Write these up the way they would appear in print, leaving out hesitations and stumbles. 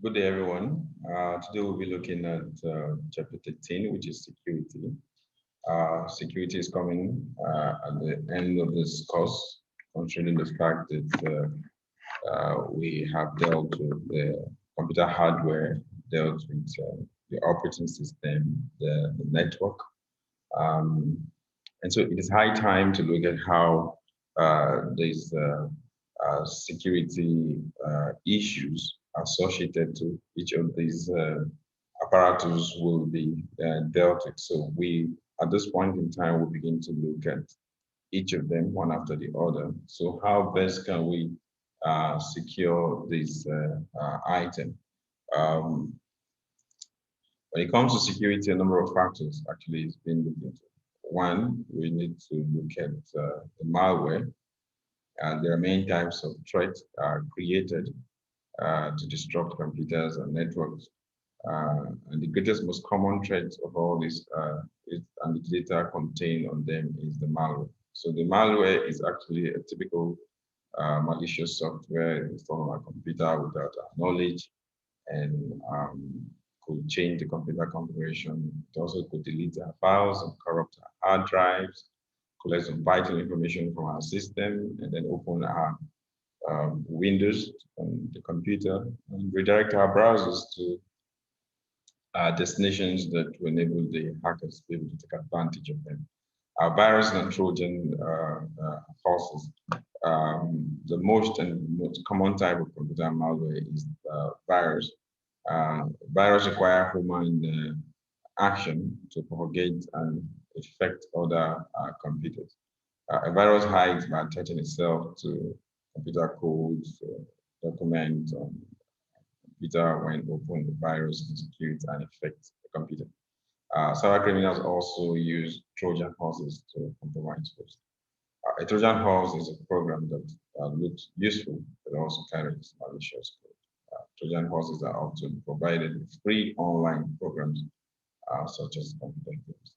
Good day, everyone. Today we'll be looking at chapter 13, which is security. Security is coming at the end of this course, considering the fact that we have dealt with the computer hardware, dealt with the operating system, the network. Um, and so it is high time to look at how these security issues associated to each of these apparatus will be dealt with. So at this point in time, we begin to look at each of them one after the other. So how best can we secure this item? Um, when it comes to security, a number of factors actually is being looked into. One, we need to look at the malware. There are many types of threats created to disrupt computers and networks. And the greatest, most common threat of all this and the data contained on them is the malware. So the malware is actually a typical malicious software installed on a computer without our knowledge and could change the computer configuration. It also could delete our files and corrupt our hard drives, collect some vital information from our system, and then open our windows on the computer and redirect our browsers to destinations that will enable the hackers to be able to take advantage of them. Our virus and Trojan horses. The most common type of computer malware is virus. Virus require human action to propagate and affect other computers. A virus hides by attaching itself to computer codes, documents, computer when open, the virus executes and affects the computer. Cyber criminals also use Trojan horses to compromise hosts. A Trojan horse is a program that looks useful but also carries malicious code. Trojan horses are often provided with free online programs such as computer games.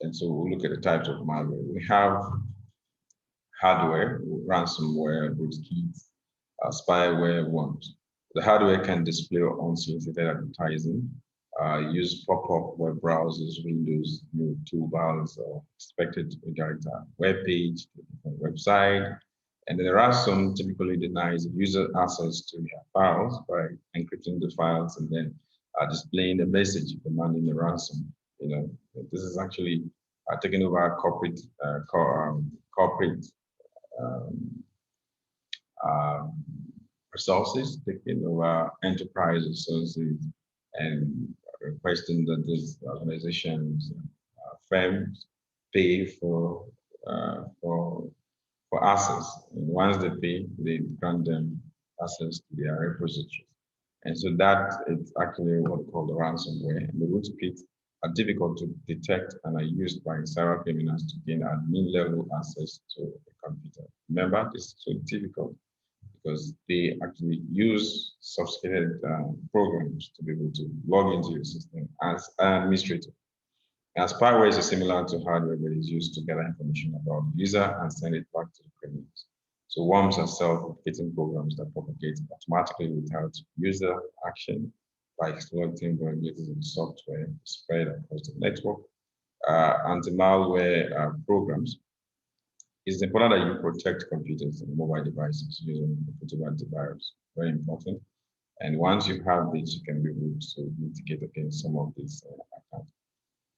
And so we'll look at the types of malware. We have hardware, ransomware, rootkits, spyware, worms. The hardware can display unsolicited advertising, use pop-up web browsers, windows, new toolbars, or expected to redirect a web page to a different website. And then there are some typically denies user access to their files by encrypting the files and then displaying a message demanding the ransom. You know, this is actually taking over corporate um, um, resources, taking over enterprise resources, and requesting that these organizations, firms, pay for access. And once they pay, they grant them access to their repositories. And so that is actually what we call the ransomware. And the rootkits are difficult to detect and are used by cyber criminals to gain admin level access to a computer. Remember, this is so difficult because they actually use sophisticated programs to be able to log into your system as an administrator. And spyware is similar to hardware, but is used to gather information about the user and send it back to the criminals. So worms are self-replicating programs that propagate automatically without user action by exploiting vulnerabilities in the software spread across the network. Anti-malware programs. It's important that you protect computers and mobile devices using effective antivirus. Very important. And once you have this, you can be able to mitigate against some of these attacks.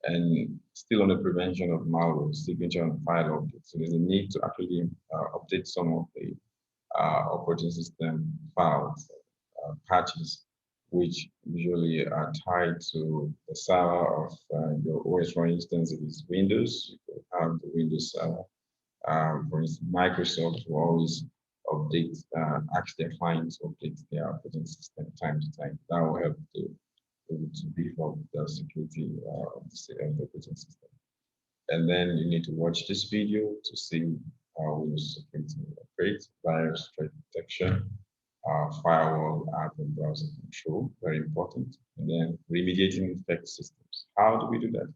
And still on the prevention of malware, signature and file updates. So there's a need to actually update some of the operating system files, patches, which usually are tied to the server of your OS. For instance, if it's Windows, you could have the Windows server. For instance, Microsoft will always update, ask their clients to update their operating system time to time. That will help to beef up the security of the operating system. And then you need to watch this video to see how Windows security operates, virus threat detection, firewall, app, and browser control, very important. And then remediating infected systems. How do we do that?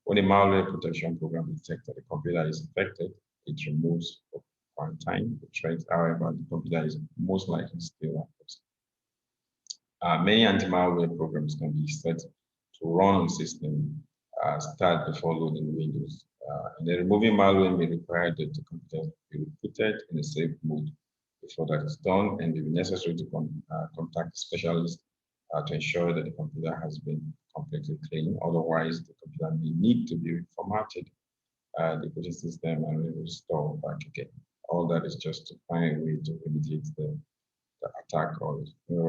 When a malware protection program detects that the computer is infected, it removes for quarantine the threat. However, the computer is most likely still active. Many anti-malware programs can be set to run on system start before loading Windows. And then removing malware may require that the computer be rebooted in a safe mode before that is done, and it will be necessary to contact a specialist to ensure that the computer has been completely cleaned. Otherwise, the computer may need to be reformatted, the operating system, and restore back again. All that is just to find a way to remediate the attack or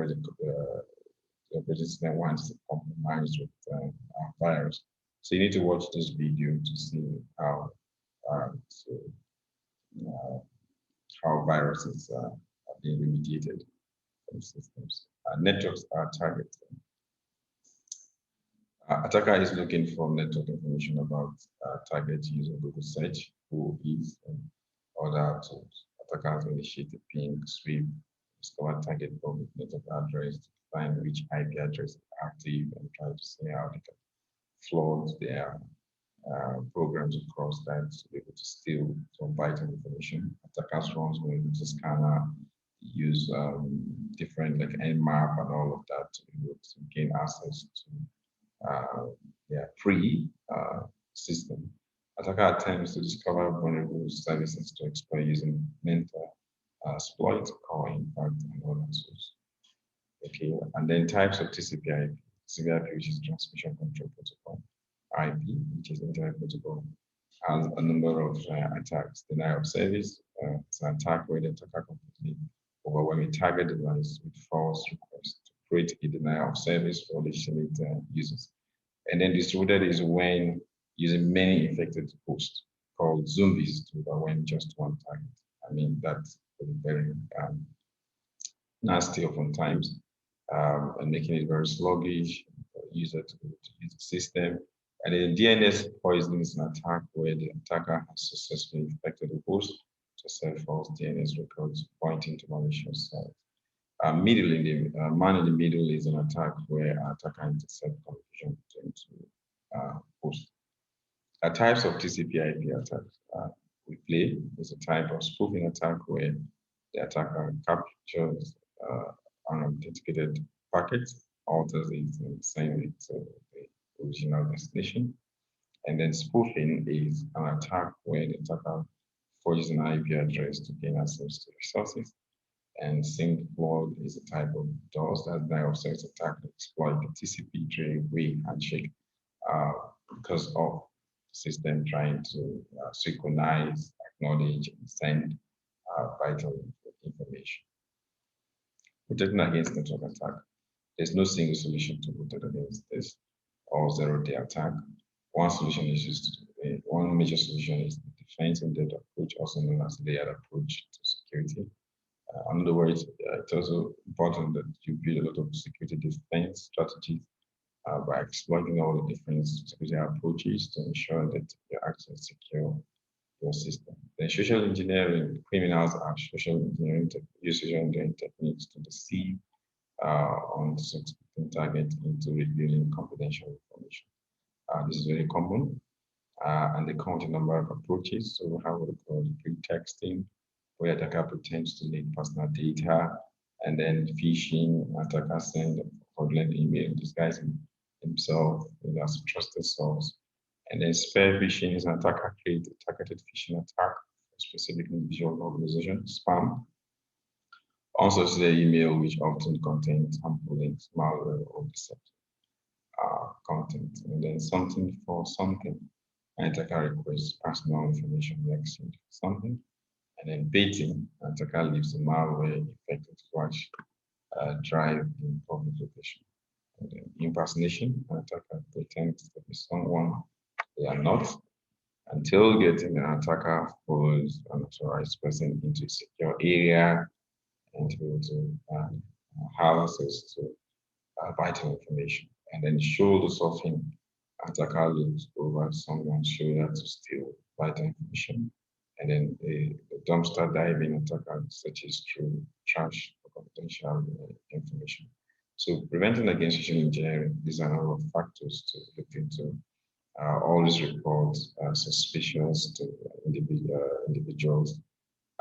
the operating system wants to compromise with virus. So you need to watch this video to see how so, uh, how viruses are being remediated from systems. Networks are targeted. Attacker is looking for network information about target using Google search, who is, and other tools. Attackers initiate a ping, sweep, discover target from network address, to find which IP address is active, and try to see how they can flood their programs across that to be able to steal some vital information. Attackers runs with a scanner, use different like Nmap and all of that to be able to gain access to their free system. Attacker attempts to discover vulnerable services to exploit using mental exploit or impact and other tools. Okay, and then types of TCP/IP. TCP/IP, which is Transmission Control Protocol. IP, which is Internet Protocol, has a number of attacks. Denial of service, it's an attack where the attacker completely overwhelm a target device with false requests to create a denial of service for legitimate users. And then distributed is when using many infected hosts called zombies to overwhelm just one target. I mean, that's very nasty oftentimes, and making it very sluggish for the user to use the system. And then DNS poisoning is an attack where the attacker has successfully infected the host to send false DNS records pointing to malicious sites. Middle in the man in the middle is an attack where an attacker intercepts communication between two hosts. Types of TCP/IP attacks we play is a type of spoofing attack where the attacker captures unauthenticated packets, alters it, and sends it to the original destination. And then spoofing is an attack where the attacker forges an IP address to gain access to resources. And SYNC flood is a type of DOS, that denial of service attack that exploit the TCP three-way handshake because of the system trying to synchronize, acknowledge, and send vital information. Protecting against network attack. There's no single solution to protect against this or zero-day attack. One solution is just one major solution is the defense in depth approach, also known as layered approach to security. In other words, it's also important that you build a lot of security defense strategies by exploiting all the different security approaches to ensure that you access secure your system. Then social engineering, criminals are use social engineering techniques to deceive on suspecting target into revealing confidential information. This is very common, and they come with a number of approaches. So we have what we call pretexting, where attacker pretends to leak personal data, and then phishing, attacker send fraudulent email disguising himself as a trusted source. And then spear phishing is an attacker create a targeted phishing attack for a specific individual organization, spam. Also, it's the email which often contains harmful links, malware, or deceptive content. And then something for something. An attacker requests personal information in exchange for something. And then baiting, an attacker leaves the malware infected flash drive in public location. And then impersonation, an attacker pretends to be someone they are not until getting an attacker follows an authorized person into a secure area and to be able to have access to vital information. And then shoulder surfing, attacker looks over someone's shoulder to steal vital information. And then the dumpster diving attacker searches through trash for confidential information. So preventing against social engineering, these are a number of factors to look into. Always report suspicious to individuals.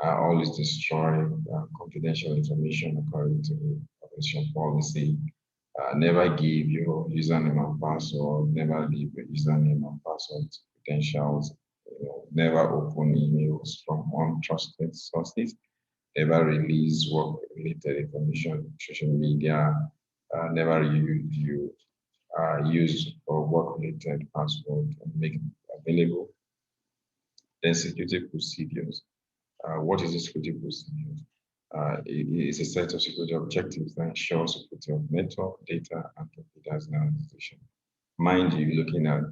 Always destroy confidential information according to the organization policy. Never give your username and password, never leave your username and password credentials, never open emails from untrusted sources, never release work-related information on social media, never use for work-related password and make it available. Then security procedures. What is a security procedure? It is a set of security objectives that ensure security of network, data, and computers in an organization. Mind you, looking at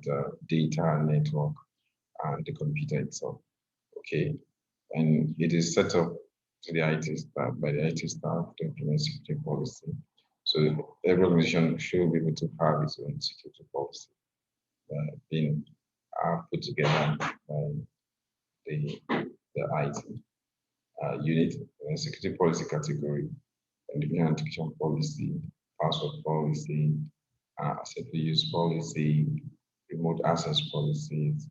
data, network, and the computer itself. Okay, and it is set up to the IT staff by the IT staff to implement security policy. So every organization should be able to have its own security policy being put together by the IT unit, security policy category, independent education policy, password policy, asset use policy, remote access policies,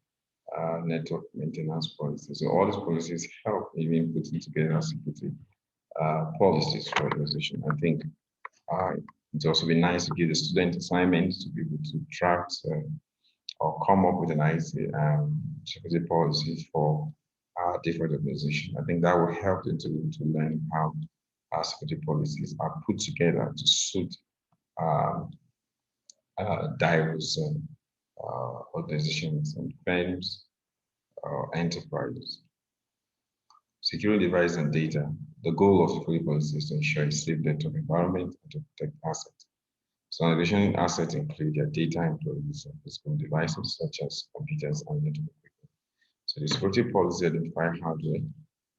network maintenance policies. So all these policies help in putting together security policies for organization. I think it's also be nice to give the student assignments to be able to draft or come up with an idea security policies for different organizations. I think that will help them to learn how security policies are put together to suit diverse organizations and firms enterprises. Securing devices and data. The goal of security policy is to ensure a safe network environment and to protect assets. So organization assets include their data, employees, and physical devices such as computers and network equipment. So the security policy identify hardware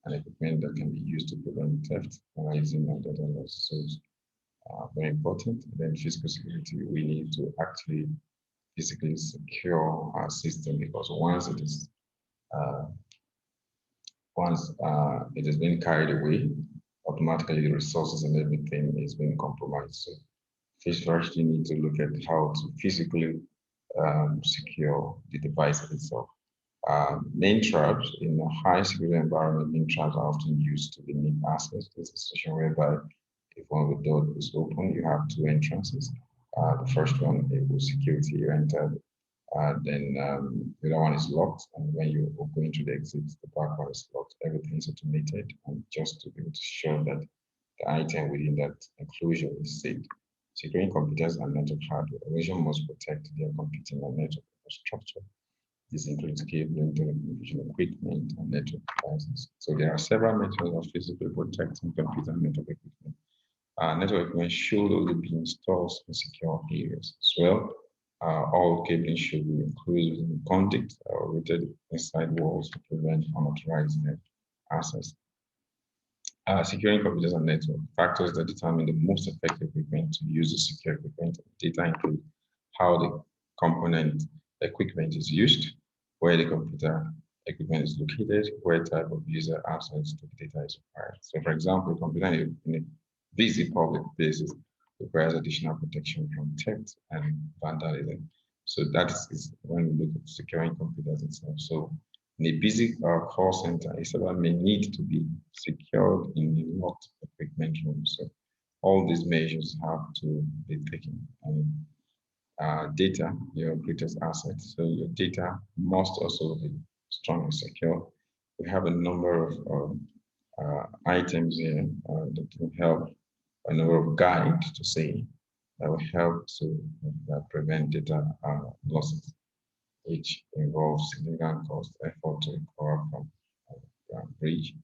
and equipment that can be used to prevent theft, analyzing, and data loss. So it's very important. And then physical security, we need to actually physically secure our system because uh, once it has been carried away, automatically the resources and everything is being compromised. So first you need to look at how to physically secure the device itself. Main traps in a high security environment, main traps are often used to limit access. This is a situation whereby if one of the door is open, you have two entrances. The first one is security, you enter, then the other one is locked. And when you go into the exit, the back one is locked. Everything is automated, and just to be able to show that the item within that enclosure is safe. Securing computers and network hardware. Organization must protect their computing and network infrastructure. This includes cabling, telecommunication equipment, and network devices. So there are several methods of physically protecting computer and network equipment. Network equipment should only be installed in secure areas as well. All cabling should be included in conduit or routed inside walls to prevent unauthorized access. Securing computers and network. Factors that determine the most effective equipment to use the secure equipment data include how the component equipment is used, where the computer equipment is located, where type of user access to the data is required. So for example, a computer in a busy public places requires additional protection from theft and vandalism. So that is when we look at securing computers itself. So in a busy call center, a server may need to be secured in a locked equipment room. So all these measures have to be taken. And data, your greatest asset. So your data must also be strong and secure. We have a number of items here that will help, a number of guides to say that will help to prevent data losses, which involves significant cost, effort to recover from breach,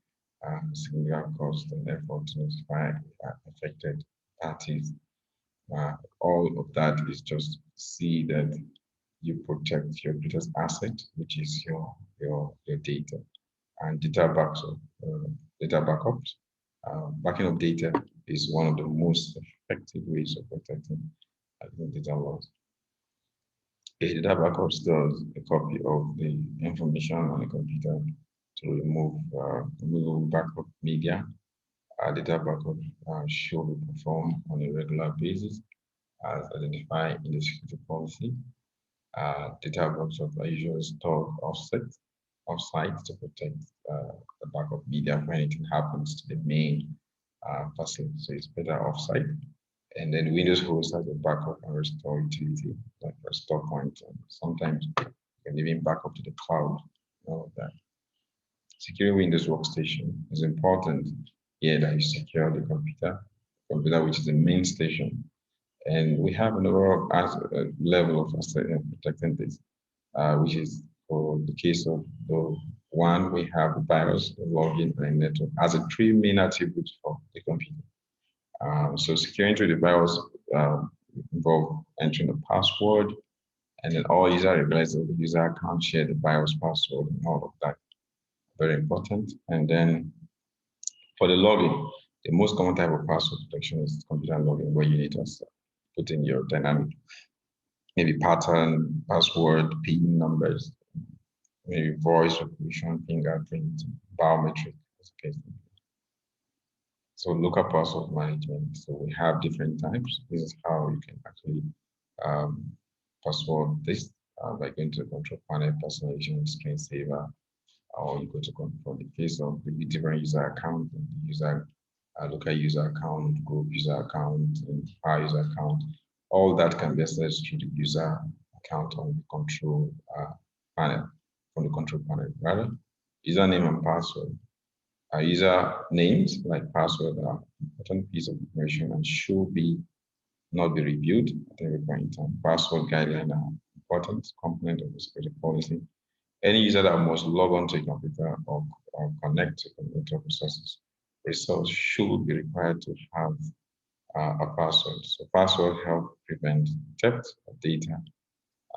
significant cost and effort to notify affected parties. All of that is just see that you protect your greatest asset, which is your data and data backups. Data backups. Backing up data is one of the most effective ways of protecting data loss. A data backup stores a copy of the information on the computer to remove backup media. Data backup should be performed on a regular basis as identified in the security policy. Data backups are usually stored offsite to protect the backup media when anything happens to the main facility. So it's better offsite. And then Windows host has a backup and restore utility, like restore point. And sometimes you can even back up to the cloud, all of that. Securing Windows workstation is important here that you secure the computer which is the main station. And we have an overall level of protecting this, which is for the case of the one, we have the BIOS, the login, and network as the three main attributes for the computer. So securing through the BIOS involve entering the password, and then all user realize that the user can't share the BIOS password and all of that. Very important. And then for the login, the most common type of password protection is computer login, where you need to put in your dynamic, maybe pattern, password, PIN numbers, maybe voice recognition, fingerprint, biometric, as the case may be. So local password management. So we have different types. This is how you can actually password this by going to the control panel, personalization, screensaver, or you go to control the case of the different user account, and the user local user account, group user account, and power user account. All that can be accessed through the user account on the control panel, from the control panel rather. Username and password. User names like password are important piece of information and should not be reviewed at every point in time. Password guidelines are important component of the security policy. Any user that must log on to a computer or connect to computer resource should be required to have a password. So password help prevent theft of data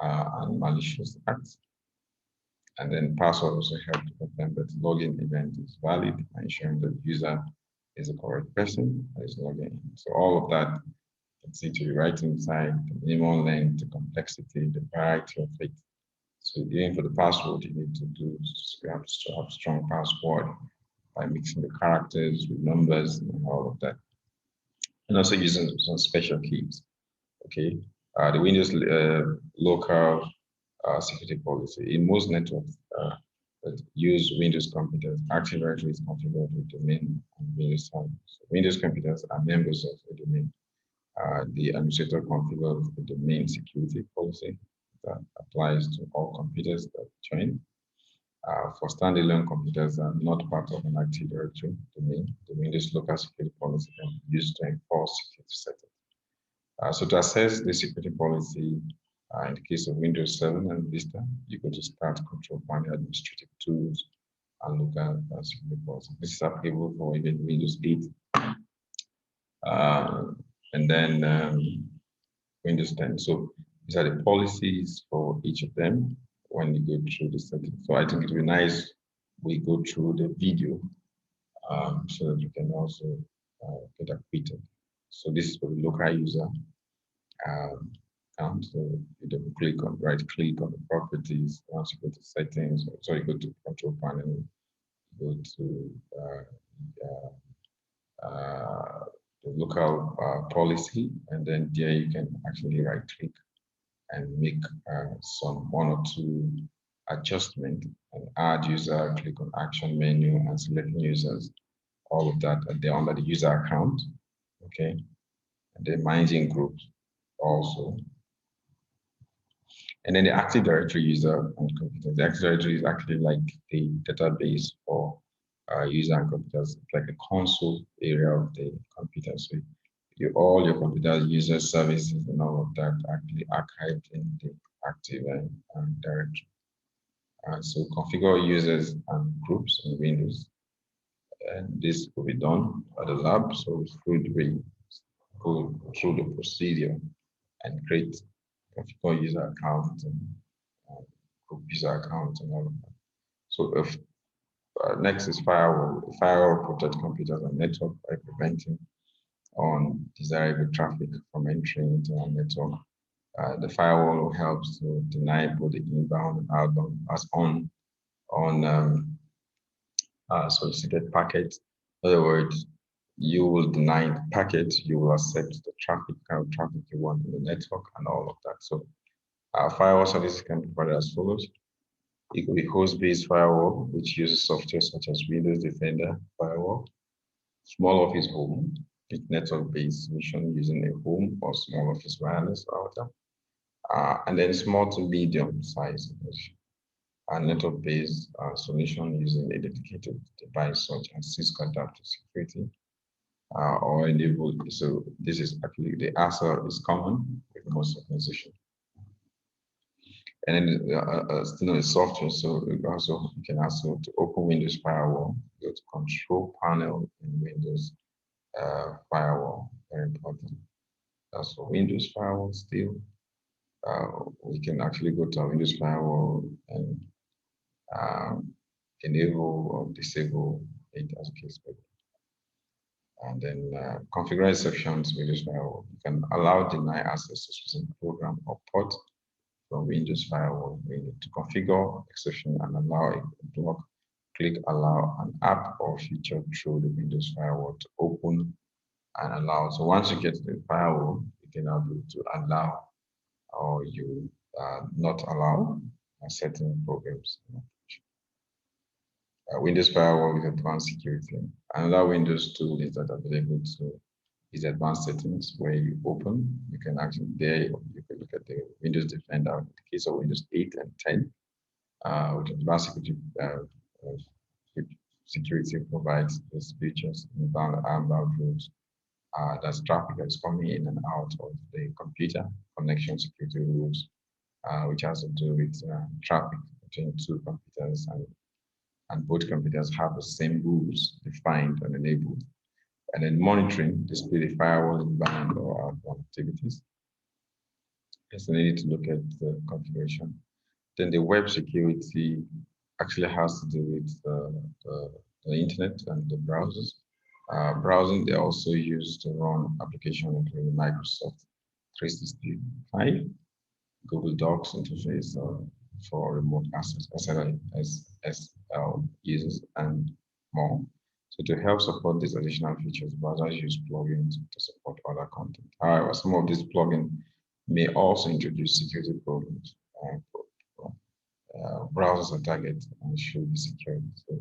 and malicious acts. And then password also help to confirm that the login event is valid, ensuring that the user is the correct person that is logging in. So all of that, you can see to the right hand side, the minimum length, the complexity, the variety of it. So even for the password, you need to have strong password by mixing the characters with numbers and all of that. And also using some special keys. Okay, the Windows local security policy. In most networks that use Windows computers, Active Directory is configured with domain and Windows server. So Windows computers are members of the domain. The administrator configures the domain security policy that applies to all computers that join. For standalone computers that are not part of an Active Directory domain, the Windows local security policy can be used to enforce security settings. So to assess the security policy, in the case of Windows 7 and Vista, you go to Start, Control Panel, Administrative Tools, and look at security policy. This is applicable for even Windows 8. And then Windows 10. So these are the policies for each of them when you go through the settings. So I think it would be nice we go through the video so that you can also get acquainted. So this is for the local user account. So you right click on the properties. Once you go to settings, sorry, go to control panel, go to the local policy, and then there you can actually right click and make some one or two adjustment and add user, click on action menu and select users, all of that, and they're under the user account, okay? And then managing groups also. And then the Active Directory user and computers. The Active Directory is actually like the database for user and computers. It's like a console area of the computer. So all your computer user services and all of that are actually archived in the Active Directory. So configure users and groups in Windows. And this will be done by the lab. So we go through the procedure and create configure user account and group user account and all of that. So if next is firewall. Firewall protect computers and network by preventing undesirable traffic from entering into our network. The firewall helps to deny both the inbound and outbound as on solicited packets. In other words, you will deny the packet, you will accept the traffic, kind of traffic you want in the network and all of that. So firewall services can be provided as follows. It could be host-based firewall, which uses software such as Windows Defender Firewall, Small Office Home, network-based solution using a home or small office wireless router, and then small to medium size network-based solution using a dedicated device such as Cisco adaptive security or enabled. So this is actually the answer is common with most organizations. And then still in software, so you can also to open Windows Firewall, go to Control Panel in Windows Firewall, very important. That's for Windows Firewall still. We can actually go to our Windows Firewall and enable or disable it as a case. And then configure exceptions Windows Firewall. You can allow deny access to specific program or port from Windows Firewall. We need to configure exception and allow a block, click allow an app or feature through the Windows Firewall to open and allow. So once you get to the firewall, you can now be to allow or you not allow certain programs. Windows Firewall with advanced security. Another Windows tool is that available to is advanced settings where you open, you can actually there you can look at the Windows Defender in the case of Windows 8 and 10, which advanced security provides these features inbound and outbound rules. That's traffic that's coming in and out of the computer, connection security rules, which has to do with traffic between two computers and both computers have the same rules defined and enabled. And then monitoring, display the firewall inbound or outbound activities. So they need to look at the configuration. Then the web security actually has to do with the internet and the browsers. Browsing, they also use to run application including Microsoft 365, Google Docs interface for remote access, SSL users, and more. So to help support these additional features, browsers use plugins to support other content. However, some of these plugins may also introduce security problems. Browsers are targeted and should be secured. So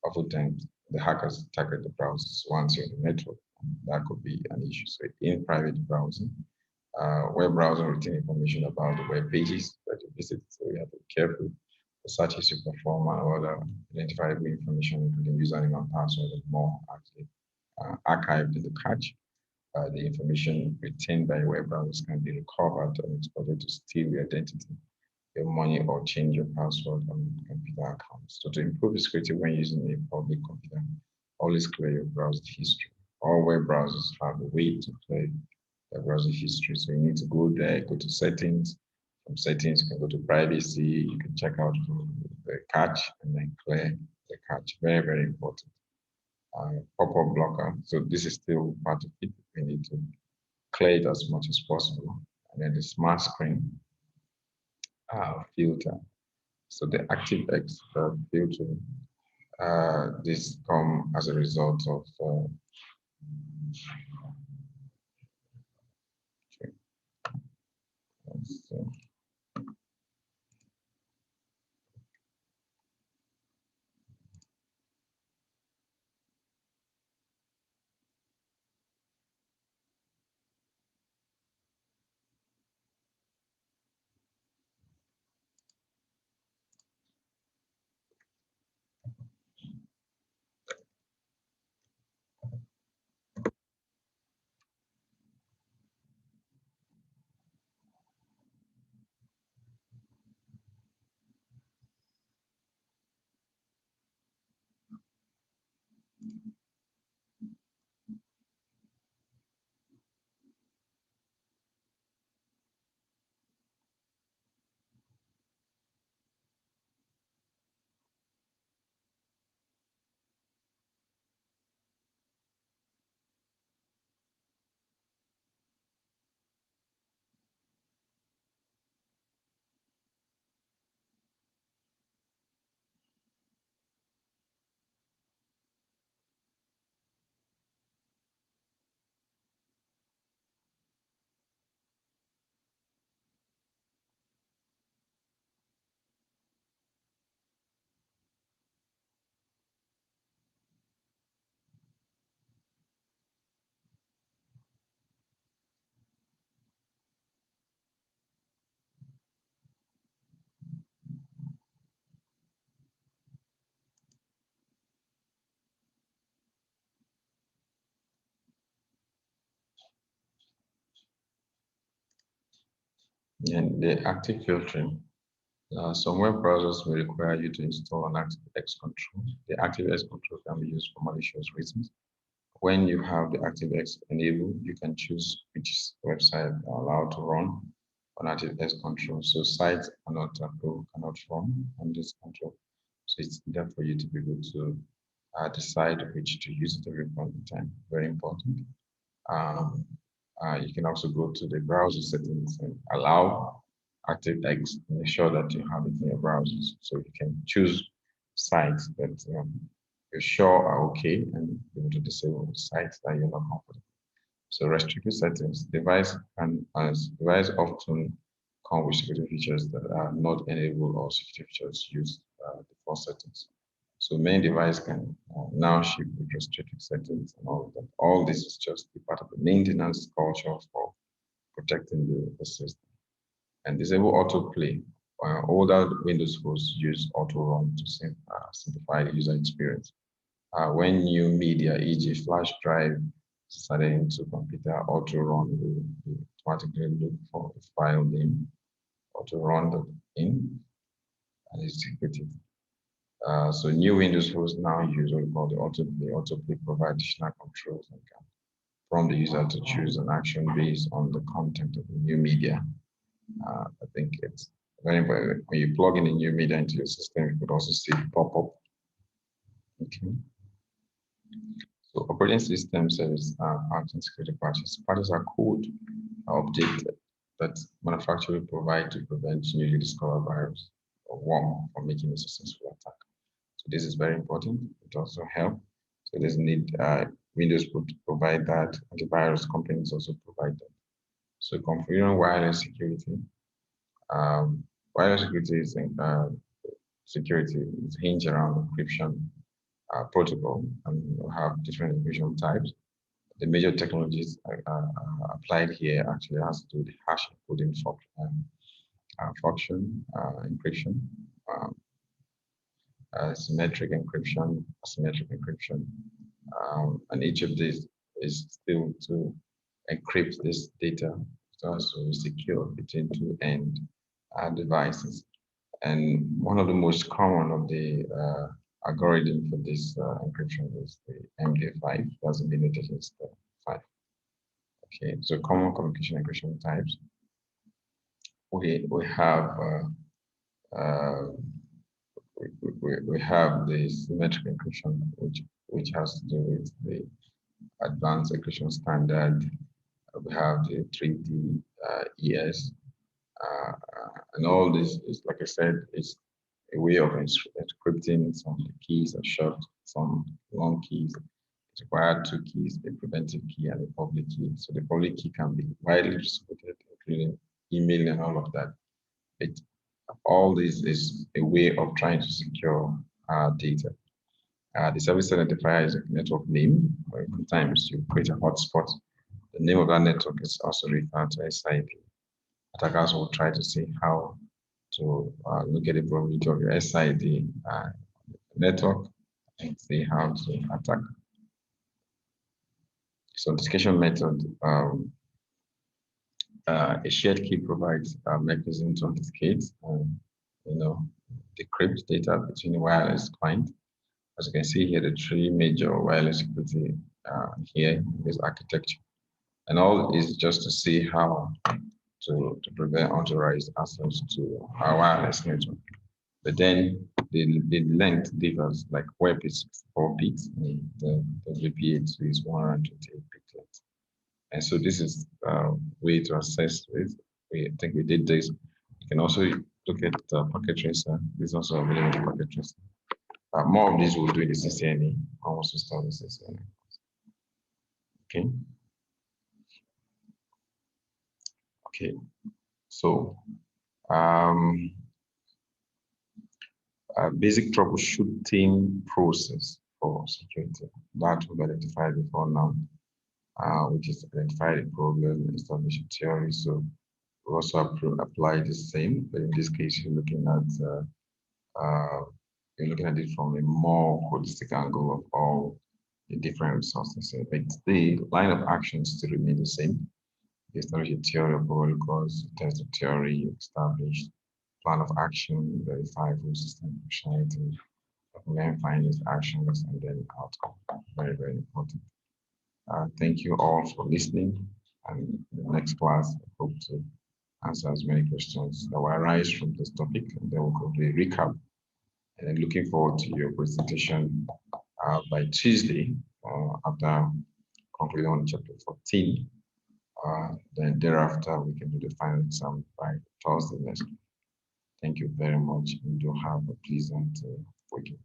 oftentimes the hackers target the browsers once you're in the network. That could be an issue. So in private browsing, web browser retain information about the web pages that you visit. So you have to be careful. The searches you perform and other identifiable information, including username and password, and more actually archived in the cache. The information retained by web browsers can be recovered and exploited to steal your identity, your money, or change your password on computer accounts. So to improve the security when using a public computer, always clear your browser history. All web browsers have a way to clear the browser history. So you need to go there, go to settings. From settings, you can go to privacy, you can check out the cache and then clear the cache. Very, very important. Pop-up blocker. So this is still part of it. We need to clear it as much as possible. And then the smart screen filter. So the ActiveX filter, this come as a result of okay. So, And the active filtering. Some web browsers may require you to install an ActiveX control. The ActiveX control can be used for malicious reasons. When you have the ActiveX enabled, you can choose which website are allowed to run on ActiveX control. So sites are not approved, cannot run on this control. So it's there for you to be able to decide which to use at every point in time. Very important. Um, you can also go to the browser settings and allow ActiveX, make sure that you have it in your browsers. So you can choose sites that you're sure are okay and be able to disable the sites that you're not comfortable. So restricted settings, device often come with security features that are not enabled or security features use default settings. So main device can now ship with restricted settings and all of that. All this is just a part of the maintenance culture for protecting the system. And disable autoplay. Older Windows phones use auto run to simplify the user experience. When new media, e.g. flash drive, started into computer, auto run will automatically look for a file name, auto run in, and execute it. So new Windows phones now use what we call the autoplay. Autoplay provides additional controls and can prompt the user to choose an action based on the content of the new media. I think it's very important. When you plug in a new media into your system, you could also see it pop up. Okay. So operating system says patches, security patches. Patches are code update that manufacturer provide to prevent newly discovered virus or worm from making a successful attack. So this is very important. It also helps. So there's need Windows to provide that. Antivirus companies also provide that. So configuring wireless security. Wireless security is hinged around encryption protocol, and we have different encryption types. The major technologies applied here actually has to do with the hash encoding function, encryption, um, symmetric encryption, asymmetric encryption, and each of these is still to encrypt this data so as to secure between two end devices. And one of the most common of the algorithm for this encryption is the MD5. That's the mediated list 5. Okay, so common communication encryption types. We have we have the symmetric encryption, which has to do with the advanced encryption standard. We have the 3D ES, and all this is, like I said, is a way of encrypting. Some of the keys are short, some long keys. It requires two keys, a preventive key and a public key. So the public key can be widely distributed, including email and all of that. All this is a way of trying to secure data. The service identifier is a network name. Sometimes you create a hotspot. The name of that network is also referred to as SIP. Attackers will try to see how to look at the probability of your SID network and see how to attack. So authentication method, a shared key provides a mechanism to authenticate decrypt data between the wireless client. As you can see here, the three major wireless security here in this architecture. And all is just to see how to prevent unauthorized access to our wireless network. But then the length differs, like web is 4 bits, and the WPA2 is 128 bit length. And so this is a way to assess it. I think we did this. You can also look at Packet Tracer. This is also available in Packet Tracer. More of this we'll do in the CCNA. Almost install the CCNA. Okay. Okay. So a basic troubleshooting process for security that we've identified before now, which is identify the problem, establish a theory. So we also apply the same, but in this case, you're looking at it from a more holistic angle of all the different resources. But the line of actions still remain the same. establish a theory of probable cause, test the theory, establish plan of action, verify full system functionality, document findings, actions, and then outcome. Very, very important. Thank you all for listening. And in the next class, I hope to answer as many questions that will arise from this topic, and then we'll quickly recap. And then looking forward to your presentation by Tuesday after concluding on chapter 14. Then thereafter, we can do the final exam by Thursday next week. Thank you very much, and do have a pleasant weekend.